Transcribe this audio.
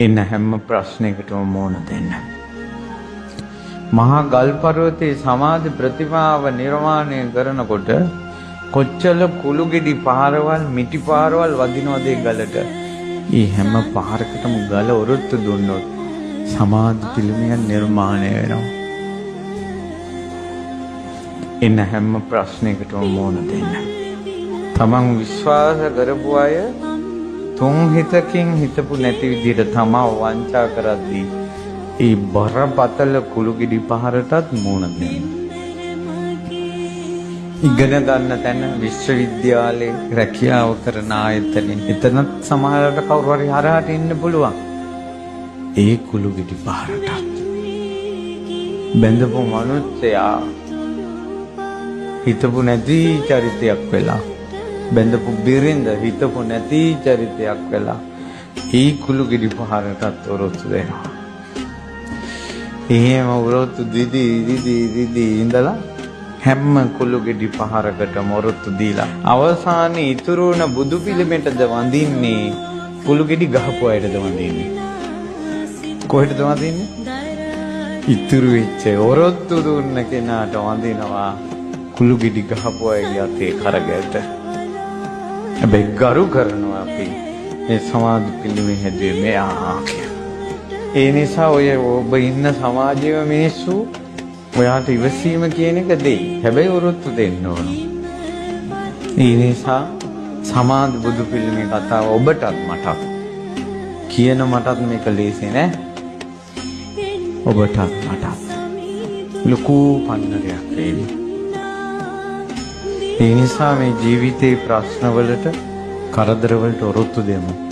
එන්න හැම ප්‍රශ්නයකටම මුහුණ දෙන්න. මහා ගල් පර්වතයේ සමාධි ප්‍රතිමාව නිර්මාණය කරනකොට කොච්චර කුළු ගෙඩි පාරවල් මිටි පාරවල් වදිනවද ඒ ගලට? ඒ හැම පාරකටම ගල ඔරොත්තු දුන්නොත් සමාධි පිළිමයක් නිර්මාණය වෙනවා. එන්න හැම ප්‍රශ්නයකටම මුහුණ දෙන්න. තමන් විශ්වාස කරපු අය තුන් හිතකින් හිතපු නැති විදිහට තමා වංචා කරද්දී ඒ බරපතල කුළු ගෙඩි පහරටත් මුහුණ දෙන්න. ඉගෙන ගන්න තැන විශ්වවිද්‍යාලේ රැකියාව කරන ආයතනෙ එතනත් සමහරවිට කවුරු හරි හරහට ඉන්න පුළුවන්. ඒ කුළු ගෙඩි පහරටත් බැඳපු මනුස්සයා හිතපු නැති චරිතයක් වෙලා බැඳපු බිරිඳ හිතපු නැති චරිතයක් වෙලා ඒ කුළු ගෙඩි පහරටත් ඔරොත්තු දෙනවා. එහෙම ඔරොත්තු දිදී ඉඳලා හැම කුළු ගෙඩි පහරකටම ඔරොත්තු දීලා අවසානයේ ඉතුරු වුණ බුදු පිළිමෙටද වඳින්නේ කුළු ගෙඩි ගහපු අයටද වඳින්නේ? කොහෙටද වඳින්නේ? ඉතුරු වෙච්ච ඔරොත්තු දුන්න කෙනාට වඳිනවා කුළු ගෙඩි ගහපු අයගේ අතේ කරගැට. හැබැයි ගරු කරනවා අපි මේ සමාධි පිළිමේ හැදුවේ මෙයා කියලා. ඒ නිසා ඔය ඔබ ඉන්න සමාජයේ මිනිස්සු ඔයාට ඉවසීම කියන එක දෙයි. හැබැයි ඔරොත්තු දෙන්න ඕන. ඒ නිසා සමාධි බුදු පිළිමේ කතාව ඔබටත් මටත් කියන මටත් මේක ලේසි නෑ. ඔබටත් මටත් ලොකු පන්නරයක් වේවි. ඒ නිසා මේ ජීවිතේ ප්‍රශ්නවලට කරදරවලට ඔරොත්තු දෙමු.